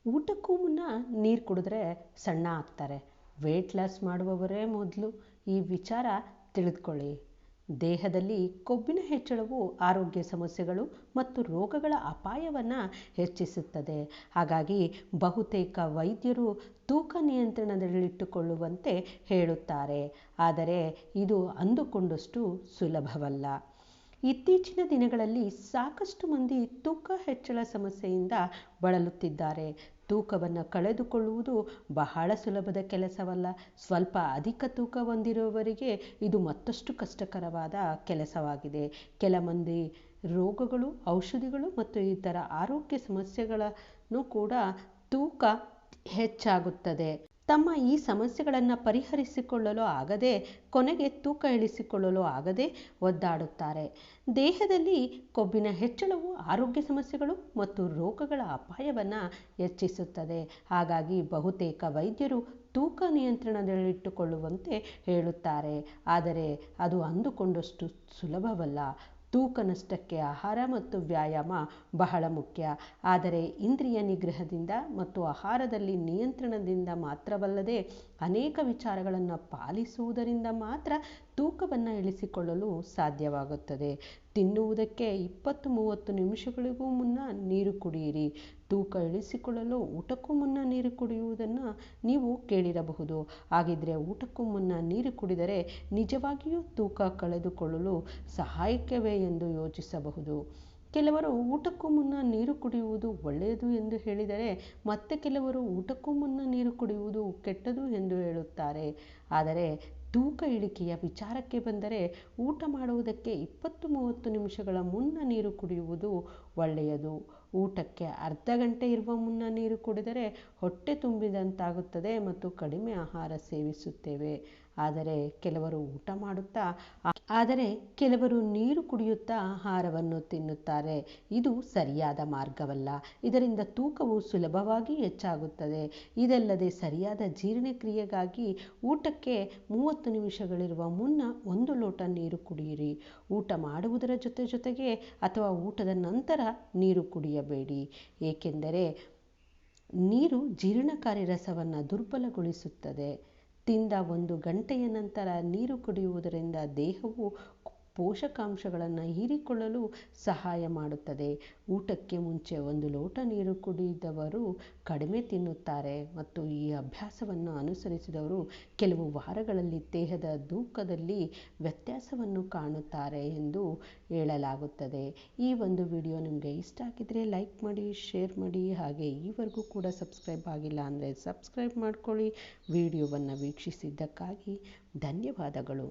ಊಟಕ್ಕೂ ಮುನ್ನ ನೀರು ಕುಡಿದ್ರೆ ಸಣ್ಣ ಆಗ್ತಾರೆ. ವೇಟ್ ಲಾಸ್ ಮಾಡುವವರೇ ಮೊದಲು ಈ ವಿಚಾರ ತಿಳಿದುಕೊಳ್ಳಿ. ದೇಹದಲ್ಲಿ ಕೊಬ್ಬಿನ ಹೆಚ್ಚಳವು ಆರೋಗ್ಯ ಸಮಸ್ಯೆಗಳು ಮತ್ತು ರೋಗಗಳ ಅಪಾಯವನ್ನು ಹೆಚ್ಚಿಸುತ್ತದೆ. ಹಾಗಾಗಿ ಬಹುತೇಕ ವೈದ್ಯರು ತೂಕ ನಿಯಂತ್ರಣದಲ್ಲಿಟ್ಟುಕೊಳ್ಳುವಂತೆ ಹೇಳುತ್ತಾರೆ. ಆದರೆ ಇದು ಅಂದುಕೊಂಡಷ್ಟು ಸುಲಭವಲ್ಲ. ಇತ್ತೀಚಿನ ದಿನಗಳಲ್ಲಿ ಸಾಕಷ್ಟು ಮಂದಿ ತೂಕ ಹೆಚ್ಚಳ ಸಮಸ್ಯೆಯಿಂದ ಬಳಲುತ್ತಿದ್ದಾರೆ. ತೂಕವನ್ನು ಕಳೆದುಕೊಳ್ಳುವುದು ಬಹಳ ಸುಲಭದ ಕೆಲಸವಲ್ಲ. ಸ್ವಲ್ಪ ಅಧಿಕ ತೂಕ ಹೊಂದಿರುವವರಿಗೆ ಇದು ಮತ್ತಷ್ಟು ಕಷ್ಟಕರವಾದ ಕೆಲಸವಾಗಿದೆ. ಕೆಲ ಮಂದಿ ರೋಗಗಳು, ಔಷಧಿಗಳು ಮತ್ತು ಇತರ ಆರೋಗ್ಯ ಸಮಸ್ಯೆಗಳನ್ನು ಕೂಡ ತೂಕ ಹೆಚ್ಚಾಗುತ್ತದೆ. ತಮ್ಮ ಈ ಸಮಸ್ಯೆಗಳನ್ನು ಪರಿಹರಿಸಿಕೊಳ್ಳಲು ಆಗದೆ ಕೊನೆಗೆ ತೂಕ ಇಳಿಸಿಕೊಳ್ಳಲು ಆಗದೆ ಒದ್ದಾಡುತ್ತಾರೆ. ದೇಹದಲ್ಲಿ ಕೊಬ್ಬಿನ ಹೆಚ್ಚಳವು ಆರೋಗ್ಯ ಸಮಸ್ಯೆಗಳು ಮತ್ತು ರೋಗಗಳ ಅಪಾಯವನ್ನು ಹೆಚ್ಚಿಸುತ್ತದೆ. ಹಾಗಾಗಿ ಬಹುತೇಕ ವೈದ್ಯರು ತೂಕ ನಿಯಂತ್ರಣದಲ್ಲಿಟ್ಟುಕೊಳ್ಳುವಂತೆ ಹೇಳುತ್ತಾರೆ. ಆದರೆ ಅದು ಅಂದುಕೊಂಡಷ್ಟು ಸುಲಭವಲ್ಲ. ತೂಕ ನಷ್ಟಕ್ಕೆ ಆಹಾರ ಮತ್ತು ವ್ಯಾಯಾಮ ಬಹಳ ಮುಖ್ಯ. ಆದರೆ ಇಂದ್ರಿಯ ನಿಗ್ರಹದಿಂದ ಮತ್ತು ಆಹಾರದಲ್ಲಿ ನಿಯಂತ್ರಣದಿಂದ ಮಾತ್ರವಲ್ಲದೆ ಅನೇಕ ವಿಚಾರಗಳನ್ನು ಪಾಲಿಸುವುದರಿಂದ ಮಾತ್ರ ತೂಕವನ್ನು ಇಳಿಸಿಕೊಳ್ಳಲು ಸಾಧ್ಯವಾಗುತ್ತದೆ. ತಿನ್ನುವುದಕ್ಕೆ 20-30 ನಿಮಿಷಗಳಿಗೂ ಮುನ್ನ ನೀರು ಕುಡಿಯಿರಿ. ತೂಕ ಇಳಿಸಿಕೊಳ್ಳಲು ಊಟಕ್ಕೂ ಮುನ್ನ ನೀರು ಕುಡಿಯುವುದನ್ನು ನೀವು ಕೇಳಿರಬಹುದು. ಹಾಗಿದ್ದರೆ ಊಟಕ್ಕೂ ಮುನ್ನ ನೀರು ಕುಡಿದರೆ ನಿಜವಾಗಿಯೂ ತೂಕ ಕಳೆದುಕೊಳ್ಳಲು ಸಹಾಯಕವೇ ಎಂದು ಯೋಚಿಸಬಹುದು. ಕೆಲವರು ಊಟಕ್ಕೂ ಮುನ್ನ ನೀರು ಕುಡಿಯುವುದು ಒಳ್ಳೆಯದು ಎಂದು ಹೇಳಿದರೆ ಮತ್ತೆ ಕೆಲವರು ಊಟಕ್ಕೂ ಮುನ್ನ ನೀರು ಕುಡಿಯುವುದು ಕೆಟ್ಟದು ಎಂದು ಹೇಳುತ್ತಾರೆ. ಆದರೆ ತೂಕ ಇಳಿಕೆಯ ವಿಚಾರಕ್ಕೆ ಬಂದರೆ ಊಟ ಮಾಡುವುದಕ್ಕೆ 20-30 ನಿಮಿಷಗಳ ಮುನ್ನ ನೀರು ಕುಡಿಯುವುದು ಒಳ್ಳೆಯದು. ಊಟಕ್ಕೆ ಅರ್ಧ ಗಂಟೆ ಇರುವ ಮುನ್ನ ನೀರು ಕುಡಿದರೆ ಹೊಟ್ಟೆ ತುಂಬಿದಂತಾಗುತ್ತದೆ ಮತ್ತು ಕಡಿಮೆ ಆಹಾರ ಸೇವಿಸುತ್ತೇವೆ. ಆದರೆ ಕೆಲವರು ನೀರು ಕುಡಿಯುತ್ತಾ ಆಹಾರವನ್ನು ತಿನ್ನುತ್ತಾರೆ. ಇದು ಸರಿಯಾದ ಮಾರ್ಗವಲ್ಲ. ಇದರಿಂದ ತೂಕವು ಸುಲಭವಾಗಿ ಹೆಚ್ಚಾಗುತ್ತದೆ. ಇದಲ್ಲದೆ ಸರಿಯಾದ ಜೀರ್ಣಕ್ರಿಯೆಗಾಗಿ ಊಟಕ್ಕೆ 30 ನಿಮಿಷಗಳಿರುವ ಮುನ್ನ 1 ಲೋಟ ನೀರು ಕುಡಿಯಿರಿ. ಊಟ ಮಾಡುವುದರ ಜೊತೆಗೆ ಅಥವಾ ಊಟದ ನಂತರ ನೀರು ಕುಡಿಯಬೇಡಿ. ಏಕೆಂದರೆ ನೀರು ಜೀರ್ಣಕಾರಿ ರಸವನ್ನು ದುರ್ಬಲಗೊಳಿಸುತ್ತದೆ. ತಿಂದ 1 ಗಂಟೆಯ ನಂತರ ನೀರು ಕುಡಿಯುವುದರಿಂದ ದೇಹವು ಪೋಷಕಾಂಶಗಳನ್ನು ಹೀರಿಕೊಳ್ಳಲು ಸಹಾಯ ಮಾಡುತ್ತದೆ. ಊಟಕ್ಕೆ ಮುಂಚೆ 1 ಲೋಟ ನೀರು ಕುಡಿದವರು ಕಡಿಮೆ ತಿನ್ನುತ್ತಾರೆ ಮತ್ತು ಈ ಅಭ್ಯಾಸವನ್ನು ಅನುಸರಿಸಿದವರು ಕೆಲವು ವಾರಗಳಲ್ಲಿ ದೇಹದ ತೂಕದಲ್ಲಿ ವ್ಯತ್ಯಾಸವನ್ನು ಕಾಣುತ್ತಾರೆ ಎಂದು ಹೇಳಲಾಗುತ್ತದೆ. ಈ ಒಂದು ವಿಡಿಯೋ ನಿಮಗೆ ಇಷ್ಟ ಆಗಿದ್ದರೆ ಲೈಕ್ ಮಾಡಿ, ಶೇರ್ ಮಾಡಿ. ಹಾಗೆ ಈವರೆಗೂ ಕೂಡ ಸಬ್ಸ್ಕ್ರೈಬ್ ಆಗಿಲ್ಲ ಅಂದರೆ ಸಬ್ಸ್ಕ್ರೈಬ್ ಮಾಡ್ಕೊಳ್ಳಿ. ವಿಡಿಯೋವನ್ನು ವೀಕ್ಷಿಸಿದ್ದಕ್ಕಾಗಿ ಧನ್ಯವಾದಗಳು.